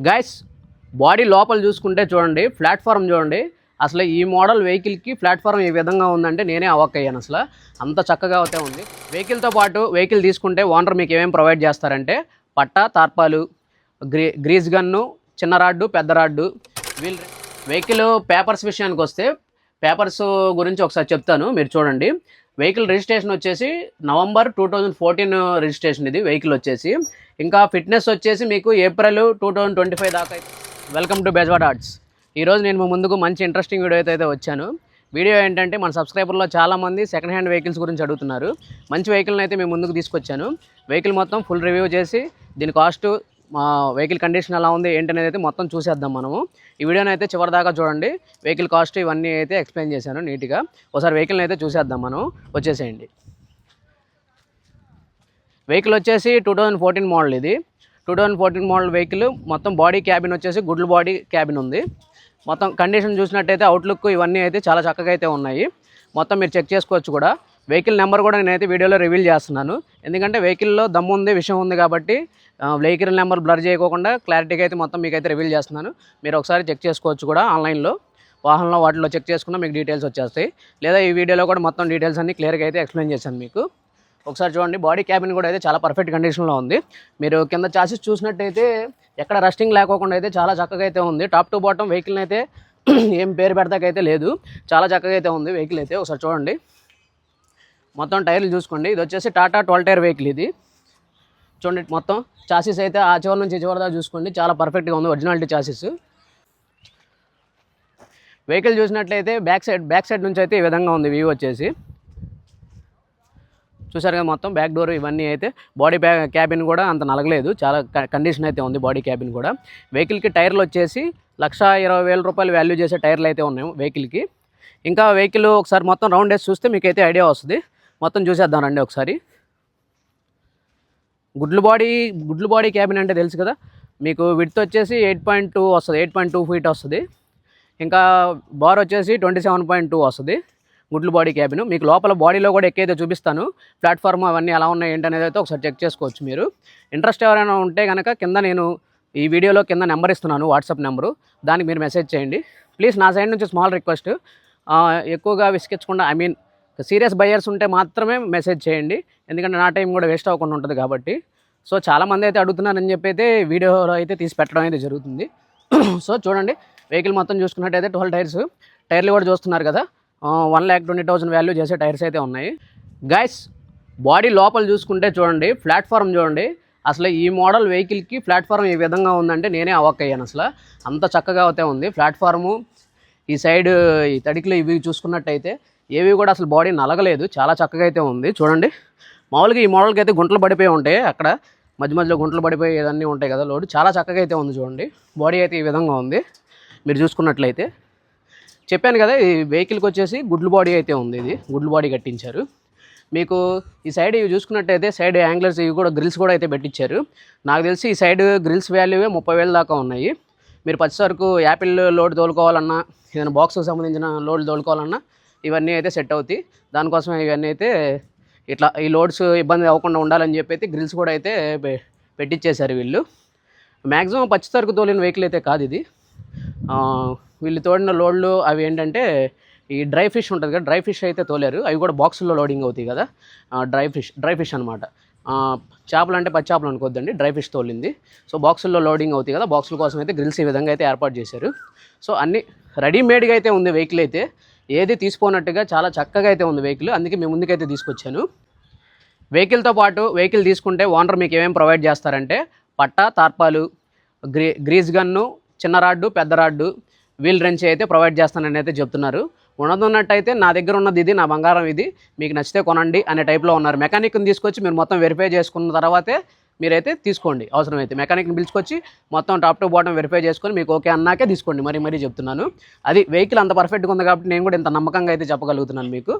Guys body లోపల చూసుకుంటే చూడండి, ప్లాట్ఫారం చూడండి. అసలు ఈ మోడల్ వెహికల్కి ప్లాట్ఫారం ఏ విధంగా ఉందంటే నేనే అవాక్ అయ్యాను. అసలు అంత చక్కగా అయితే ఉంది. వెహికల్తో పాటు వెహికల్ తీసుకుంటే ఓనర్ మీకు ఏమేమి ప్రొవైడ్ చేస్తారంటే పట్టా, తార్పాలు, గ్రీజ్ గన్ను, చిన్న రాడ్డు, పెద్ద రాడ్డు, వీల్. వెహికల్ పేపర్స్ విషయానికి వస్తే పేపర్స్ గురించి ఒకసారి చెప్తాను, మీరు చూడండి. వెహికల్ రిజిస్ట్రేషన్ వచ్చేసి నవంబర్ 2014 రిజిస్ట్రేషన్ ఇది వెహికల్ వచ్చేసి. ఇంకా ఫిట్నెస్ వచ్చేసి మీకు ఏప్రిల్ 2025 దాకా. Welcome to Bezawada arts. ఈరోజు నేను మీ ముందుకు మంచి ఇంట్రెస్టింగ్ వీడియో అయితే వచ్చాను. వీడియో ఏంటంటే మన సబ్స్క్రైబర్లో చాలామంది సెకండ్ హ్యాండ్ వెహికల్స్ గురించి అడుగుతున్నారు. మంచి వెహికల్ని అయితే మీ ముందుకు తీసుకొచ్చాను. వెహికల్ మొత్తం ఫుల్ రివ్యూ చేసి దీని కాస్ట్, మా వెహికల్ కండిషన్ ఎలా ఉంది ఏంటనేది అయితే మొత్తం చూసేద్దాం మనము. ఈ వీడియోని అయితే చివరిదాకా చూడండి. వెహికల్ కాస్ట్ ఇవన్నీ అయితే ఎక్స్ప్లెయిన్ చేశాను నీట్గా. ఒకసారి వెహికల్ని అయితే చూసేద్దాం మనం. వచ్చేసేయండి. వెహికల్ వచ్చేసి 2014 మోడల్ ఇది. 2014 మోడల్ వెహికల్. మొత్తం బాడీ క్యాబిన్ వచ్చేసి గుడ్లు బాడీ క్యాబిన్ ఉంది. మొత్తం కండిషన్ చూసినట్టయితే అవుట్లుక్ ఇవన్నీ అయితే చాలా చక్కగా అయితే ఉన్నాయి. మొత్తం మీరు చెక్ చేసుకోవచ్చు కూడా. వెహికల్ నెంబర్ కూడా నేనైతే వీడియోలో రివీల్ చేస్తున్నాను, ఎందుకంటే వెహికల్లో దమ్ము ఉంది, విషయం ఉంది కాబట్టి వెహికల్ నెంబర్ బ్లర్ చేయకుండా క్లారిటీగా అయితే మొత్తం మీకైతే రివీల్ చేస్తున్నాను. మీరు ఒకసారి చెక్ చేసుకోవచ్చు కూడా ఆన్లైన్లో, వాహనంలో వాటిలో చెక్ చేసుకున్నా మీకు డీటెయిల్స్ వచ్చేస్తాయి. లేదా ఈ వీడియోలో కూడా మొత్తం డీటెయిల్స్ అన్ని క్లియర్గా అయితే ఎక్స్ప్లెయిన్ చేశాను మీకు. ఒకసారి చూడండి. బాడీ క్యాబిన్ కూడా అయితే చాలా పర్ఫెక్ట్ కండిషన్లో ఉంది. మీరు కింద చాసిస్ చూసినట్టయితే ఎక్కడ రస్టింగ్ లేకోకుండా అయితే చాలా చక్కగా అయితే ఉంది. టాప్ టు బాటమ్ వెహికల్ అయితే ఏం పేరు పెడతాకైతే లేదు, చాలా చక్కగా అయితే ఉంది వెహికల్ అయితే. ఒకసారి చూడండి. మొత్తం టైర్లు చూసుకోండి. ఇది వచ్చేసి టాటా 12 టైర్ వెహికల్ ఇది. చూడండి మొత్తం చాసిస్ అయితే ఆ చివరి నుంచి చివరి దాకా చూసుకోండి, చాలా పర్ఫెక్ట్గా ఉంది. Originality chassis. వెహికల్ చూసినట్లయితే బ్యాక్ సైడ్ నుంచి అయితే ఈ విధంగా ఉంది వ్యూ వచ్చేసి. చూసారు కదా, మొత్తం బ్యాక్ డోర్ ఇవన్నీ అయితే. బాడీ క్యాబిన్ కూడా అంత నలగలేదు, చాలా కండిషన్ అయితే ఉంది బాడీ క్యాబిన్ కూడా. వెహికల్కి టైర్లు వచ్చేసి 1,20,000 రూపాయలు వాల్యూ చేసే టైర్లు అయితే ఉన్నాయి వెహికల్కి. ఇంకా వెహికల్ ఒకసారి మొత్తం రౌండ్ వేసి చూస్తే మీకైతే ఐడియా వస్తుంది. మొత్తం చూసేద్దాం రండి ఒకసారి. గుడ్లు బాడీ క్యాబిన్ అంటే తెలుసు కదా మీకు. విడ్త్ వచ్చేసి 8.2 వస్తుంది, 8.2 ఫీట్ వస్తుంది. ఇంకా బార్ వచ్చేసి 27.2 వస్తుంది. గుడ్లు బాడీ క్యాబిన్. మీకు లోపల బాడీలో కూడా ఎక్కైతే చూపిస్తాను, ప్లాట్ఫామ్ అవన్నీ ఎలా ఉన్నాయి ఏంటనేది అయితే ఒకసారి చెక్ చేసుకోవచ్చు మీరు. ఇంట్రెస్ట్ ఎవరైనా ఉంటే కనుక కింద నేను ఈ వీడియోలో కింద నెంబర్ ఇస్తున్నాను, వాట్సాప్ నెంబరు. దానికి మీరు మెసేజ్ చేయండి ప్లీజ్. నా సైడ్ నుంచి స్మాల్ రిక్వెస్ట్, ఎక్కువగా విసిగించకుండా, సీరియస్ బయర్స్ ఉంటే మాత్రమే మెసేజ్ చేయండి, ఎందుకంటే నా టైం కూడా వేస్ట్ అవ్వకుండా ఉంటుంది కాబట్టి. సో చాలామంది అయితే అడుగుతున్నారని చెప్పి అయితే వీడియోలో అయితే తీసి పెట్టడం అయితే జరుగుతుంది. సో చూడండి, వెహికల్ మొత్తం చూసుకున్నట్టయితే 12 టైర్స్. టైర్లు కూడా చూస్తున్నారు కదా, 1,20,000 వాల్యూ చేసే టైర్స్ అయితే ఉన్నాయి. గైస్ బాడీ లోపల చూసుకుంటే చూడండి, ప్లాట్ఫారం చూడండి. అసలు ఈ మోడల్ వెహికల్కి ప్లాట్ఫారం ఏ విధంగా ఉందంటే నేనే అవాక్ అయ్యాను. అసలు అంత చక్కగా అయితే ఉంది ప్లాట్ఫారము. ఈ సైడ్ ఈ తడికిలు ఇవి చూసుకున్నట్టయితే ఏవి కూడా అసలు బాడీ నలగలేదు, చాలా చక్కగా అయితే ఉంది. చూడండి, మామూలుగా ఈ మోడల్కి అయితే గుంటలు పడిపోయి ఉంటాయి, అక్కడ మధ్య మధ్యలో గుంటలు పడిపోయి ఇవన్నీ ఉంటాయి కదా లోడ్. చాలా చక్కగా అయితే ఉంది చూడండి. బాడీ అయితే ఈ విధంగా ఉంది మీరు చూసుకున్నట్లయితే. చెప్పాను కదా, ఈ వెహికల్కి వచ్చేసి గుడ్లు బాడీ అయితే ఉంది. ఇది గుడ్లు బాడీ కట్టించారు. మీకు ఈ సైడ్ ఇవి చూసుకున్నట్టయితే సైడ్ యాంగిల్స్ ఇవి కూడా గ్రిల్స్ కూడా అయితే పెట్టించారు. నాకు తెలిసి ఈ సైడ్ గ్రిల్స్ వాల్యూవే 30,000 దాకా ఉన్నాయి. మీరు పచ్చేసరికి యాపిల్ లోడ్ తోలుకోవాలన్నా, ఏదైనా బాక్స్కి సంబంధించిన లోడ్ తోలుకోవాలన్నా ఇవన్నీ అయితే సెట్ అవుతాయి. దానికోసం ఇవన్నీ అయితే ఇట్లా ఈ లోడ్స్ ఇబ్బంది అవ్వకుండా ఉండాలని చెప్పి అయితే గ్రిల్స్ కూడా అయితే పెట్టించేశారు వీళ్ళు. మ్యాక్సిమం పచ్చిసరుకు తోలిన వెహికల్ అయితే కాదు ఇది. వీళ్ళు తోడిన లోడ్లు అవి ఏంటంటే ఈ డ్రై ఫిష్ ఉంటుంది కదా, డ్రై ఫిష్ అయితే తోలేరు. అవి కూడా బాక్సుల్లో లోడింగ్ అవుతాయి కదా, డ్రై ఫిష్ అనమాట. చేపలు అంటే పచ్చి చేపలు అనుకోద్దండి, డ్రై ఫిష్ తోలింది. సో బాక్సుల్లో లోడింగ్ అవుతాయి కదా, బాక్సుల కోసం అయితే గ్రిల్స్ ఈ విధంగా అయితే ఏర్పాటు చేశారు. సో అన్నీ రెడీమేడ్గా అయితే ఉంది వెహికల్ అయితే, ఏది తీసిపోనట్టుగా చాలా చక్కగా అయితే ఉంది వెహికల్. అందుకే మేము ముందుకైతే తీసుకొచ్చాను. వెహికల్తో పాటు వెహికల్ తీసుకుంటే ఓనర్ మీకు ఏమేమి ప్రొవైడ్ చేస్తారంటే పట్టా, తార్పాలు, గ్రీజ్ గన్ను, చిన్న రాడ్డు, పెద్ద రాడ్డు, వీల్ రెంచ్ అయితే ప్రొవైడ్ చేస్తానని అయితే చెప్తున్నారు. ఉన్నదన్నట్టయితే నా దగ్గర ఉన్నది ఇది, నా బంగారం ఇది, మీకు నచ్చితే కొనండి అనే టైప్లో ఉన్నారు. మెకానిక్ని తీసుకొచ్చి మీరు మొత్తం వెరిఫై చేసుకున్న తర్వాతే మీరైతే తీసుకోండి. అవసరమైతే మెకానిక్ని పిలుచుకొచ్చి మొత్తం టాప్ టు బాటం వెరిఫై చేసుకొని మీకు ఓకే అన్నాకే తీసుకోండి. మరీ చెప్తున్నాను. అది వెహికల్ అంత పర్ఫెక్ట్గా ఉంది కాబట్టి నేను కూడా ఇంత నమ్మకంగా అయితే చెప్పగలుగుతున్నాను మీకు.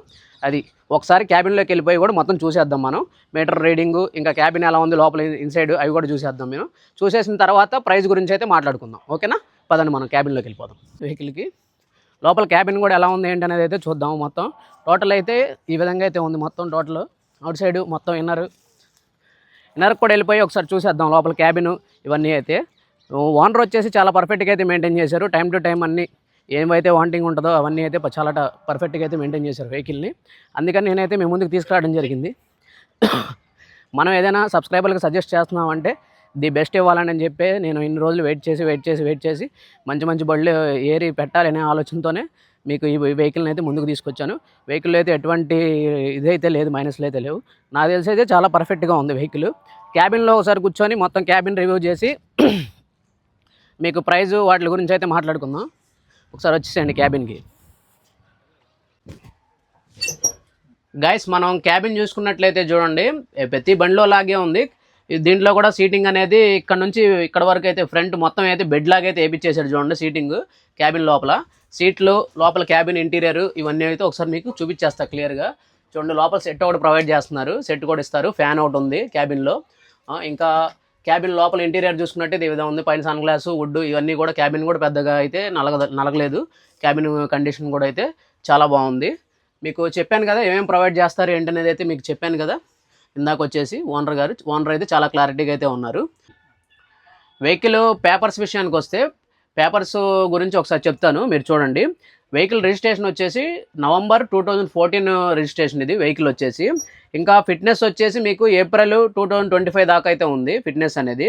అది ఒకసారి క్యాబిన్లోకి వెళ్ళిపోయి కూడా మొత్తం చూసేద్దాం మనం. మీటర్ రీడింగు, ఇంకా క్యాబిన్ ఎలా ఉంది లోపల ఇన్సైడ్ అవి కూడా చూసేద్దాం. మేము చూసేసిన తర్వాత ప్రైస్ గురించి అయితే మాట్లాడుకుందాం. ఓకేనా, పదండి మనం క్యాబిన్లోకి వెళ్ళిపోదాం. వెహికల్కి లోపల క్యాబిన్ కూడా ఎలా ఉంది ఏంటి అనేది అయితే చూద్దాం. మొత్తం టోటల్ అయితే ఈ విధంగా అయితే ఉంది. మొత్తం టోటల్ అవుట్ సైడ్ మొత్తం ఇన్నర్ కూడా వెళ్ళిపోయి ఒకసారి చూసేద్దాం లోపల క్యాబిన్ ఇవన్నీ అయితే. ఓనర్ వచ్చేసి చాలా పర్ఫెక్ట్గా అయితే మెయింటైన్ చేశారు. టైం టు టైం అన్నీ ఏమైతే వాంటింగ్ ఉంటుందో అవన్నీ అయితే చాలా పర్ఫెక్ట్గా అయితే మెయింటైన్ చేశారు వెహికల్ని. అందుకని నేనైతే మీ ముందుకు తీసుకురావడం జరిగింది. మనం ఏదైనా సబ్స్క్రైబర్లకు సజెస్ట్ చేస్తున్నామంటే ది బెస్ట్ ఇవ్వాలని చెప్పి నేను ఇన్ని రోజులు వెయిట్ చేసి మంచి మంచి బళ్ళు ఏరి పెట్టాలనే ఆలోచనతోనే మీకు ఈ వెహికల్ని అయితే ముందుకు తీసుకొచ్చాను. వెహికల్ అయితే ఎటువంటి ఇదైతే లేదు, మైనస్లు అయితే లేవు. నాకు తెలిసి అయితే చాలా పర్ఫెక్ట్గా ఉంది వెహికల్. క్యాబిన్లో ఒకసారి కూర్చొని మొత్తం క్యాబిన్ రివ్యూ చేసి మీకు ప్రైజు వాటి గురించి అయితే మాట్లాడుకుందాం. ఒకసారి వచ్చేసేయండి క్యాబిన్కి. గైస్, మనం క్యాబిన్ చూసుకున్నట్లయితే చూడండి, ప్రతి బండిలో లాగే ఉంది. దీంట్లో కూడా సీటింగ్ అనేది ఇక్కడ నుంచి ఇక్కడ వరకు అయితే ఫ్రంట్ మొత్తం అయితే బెడ్ లాగా అయితే వేయించేసాడు. చూడండి సీటింగ్ క్యాబిన్ లోపల, సీట్లు లోపల, క్యాబిన్ ఇంటీరియర్ ఇవన్నీ అయితే ఒకసారి మీకు చూపించేస్తా క్లియర్గా. చూడండి, లోపల సెట్ ఒకటి ప్రొవైడ్ చేస్తున్నారు, సెట్ కూడా ఇస్తారు. ఫ్యాన్ ఒకటి ఉంది క్యాబిన్లో. ఇంకా క్యాబిన్ లోపల ఇంటీరియర్ చూసుకున్నట్టయితే ఈ విధంగా ఉంది. పైన సన్ గ్లాసు, వుడ్ ఇవన్నీ కూడా. క్యాబిన్ కూడా పెద్దగా అయితే నలగలేదు. క్యాబిన్ కండిషన్ కూడా అయితే చాలా బాగుంది. మీకు చెప్పాను కదా ఏమేమి ప్రొవైడ్ చేస్తారు ఏంటనేది అయితే మీకు చెప్పాను కదా ఇందాక వచ్చేసి. ఓనర్ అయితే చాలా క్లారిటీగా అయితే ఉన్నారు. వెహికల్ పేపర్స్ విషయానికి వస్తే, పేపర్స్ గురించి ఒకసారి చెప్తాను, మీరు చూడండి. వెహికల్ రిజిస్ట్రేషన్ వచ్చేసి నవంబర్ 2014 రిజిస్ట్రేషన్ ఇది వెహికల్ వచ్చేసి. ఇంకా ఫిట్నెస్ వచ్చేసి మీకు ఏప్రిల్ 2025 దాకా అయితే ఉంది ఫిట్నెస్ అనేది.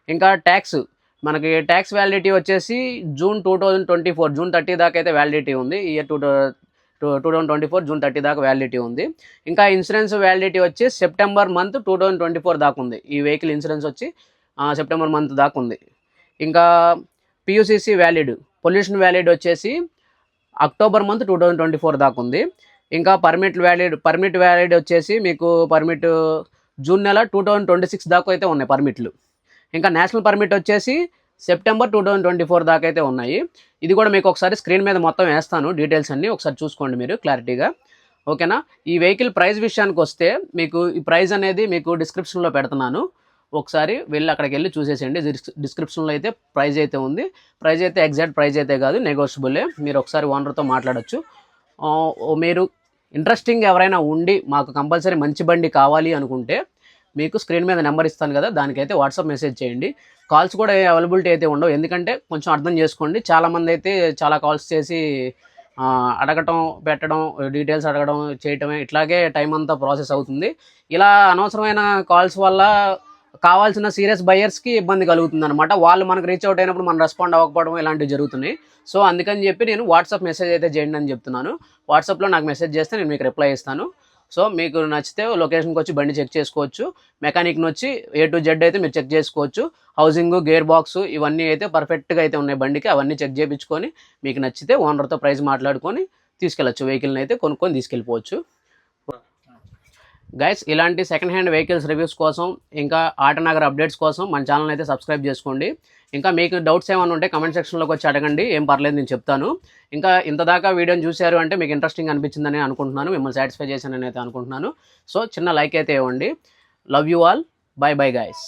ఇంకా ట్యాక్స్, మనకి ట్యాక్స్ వ్యాలిడిటీ వచ్చేసి జూన్ 2024, జూన్ 30 దాకా అయితే వ్యాలిడిటీ ఉంది. ఇయర్ 2024 జూన్ 30 దాకా వ్యాలిడిటీ ఉంది. ఇంకా ఇన్సూరెన్స్ వ్యాలిడిటీ వచ్చి సెప్టెంబర్ మంత్ 2024 దాకా ఉంది. ఈ వెహికల్ ఇన్సూరెన్స్ వచ్చి సెప్టెంబర్ మంత్ దాకా ఉంది. ఇంకా పియూసీసీ వ్యాలిడ్, పొల్యూషన్ వ్యాలిడ్ వచ్చేసి అక్టోబర్ మంత్ 2024 దాకా ఉంది. ఇంకా పర్మిట్ వ్యాలిడ్ వచ్చేసి మీకు పర్మిట్ జూన్ నెల 2026 దాకా అయితే ఉన్నాయి పర్మిట్లు. ఇంకా నేషనల్ పర్మిట్ వచ్చేసి సెప్టెంబర్ 2024 దాకా అయితే ఉన్నాయి. ఇది కూడా మీకు ఒకసారి స్క్రీన్ మీద మొత్తం వేస్తాను, డీటెయిల్స్ అన్నీ ఒకసారి చూసుకోండి మీరు క్లారిటీగా, ఓకేనా. ఈ వెహికల్ ప్రైస్ విషయానికి వస్తే మీకు ఈ ప్రైస్ అనేది మీకు డిస్క్రిప్షన్లో పెడుతున్నాను. ఒకసారి అక్కడికి వెళ్ళి చూసేసేయండి. డిస్క్రిప్షన్లో అయితే ప్రైజ్ అయితే ఉంది. ప్రైజ్ అయితే ఎగ్జాక్ట్ ప్రైజ్ అయితే కాదు, నెగోషియబులే. మీరు ఒకసారి ఓనర్తో మాట్లాడచ్చు. మీరు ఇంట్రెస్టింగ్ ఎవరైనా ఉండి మాకు కంపల్సరీ మంచి బండి కావాలి అనుకుంటే మీకు స్క్రీన్ మీద నెంబర్ ఇస్తాను కదా, దానికైతే వాట్సాప్ మెసేజ్ చేయండి. కాల్స్ కూడా అవైలబిలిటీ అయితే ఉండవు, ఎందుకంటే కొంచెం అర్థం చేసుకోండి. చాలామంది అయితే చాలా కాల్స్ చేసి అడగటం, పెట్టడం, డీటెయిల్స్ అడగడం, చేయటమే ఇట్లాగే టైం అంతా ప్రాసెస్ అవుతుంది. ఇలా అనవసరమైన కాల్స్ వల్ల కావాల్సిన సీరియస్ బయర్స్కి ఇబ్బంది కలుగుతుంది అనమాట. వాళ్ళు మనకు రీచ్ అవుట్ అయినప్పుడు మనం రెస్పాండ్ అవ్వకపోవడం ఇలాంటివి జరుగుతున్నాయి. సో అందుకని చెప్పి నేను వాట్సాప్ మెసేజ్ అయితే చేయండి అని చెప్తున్నాను. వాట్సాప్లో నాకు మెసేజ్ చేస్తే నేను మీకు రిప్లై ఇస్తాను. సో మీకు నచ్చితే లొకేషన్కి వచ్చి బండి చెక్ చేసుకోవచ్చు. మెకానిక్ని వచ్చి A to Z అయితే మీరు చెక్ చేసుకోవచ్చు. హౌసింగ్, గేర్ బాక్స్ ఇవన్నీ అయితే పర్ఫెక్ట్గా అయితే ఉన్నాయి బండికి. అవన్నీ చెక్ చేయించుకొని మీకు నచ్చితే ఓనర్తో ప్రైస్ మాట్లాడుకొని తీసుకెళ్ళచ్చు. వెహికల్ని అయితే కొనుక్కొని తీసుకెళ్ళిపోవచ్చు. గైస్, ఇలాంటి సెకండ్ హ్యాండ్ వెహికల్స్ రివ్యూస్ కోసం, ఇంకా ఆటోనగర్ అప్డేట్స్ కోసం మన ఛానల్ అయితే సబ్స్క్రైబ్ చేసుకోండి. ఇంకా మీకు డౌట్స్ ఏమైనా ఉంటే కమెంట్ సెక్షన్లోకి వచ్చి అడగండి, ఏం పర్లేదు నేను చెప్తాను. ఇంకా ఇంతదాకా వీడియోని చూశారు అంటే మీకు ఇంట్రెస్టింగ్ అనిపించిందని అనుకుంటున్నాను, మిమ్మల్ని సాటిస్ఫై చేశానని అయితే అనుకుంటున్నాను. సో చిన్న లైక్ అయితే ఇవ్వండి. Love you all. By bye guys.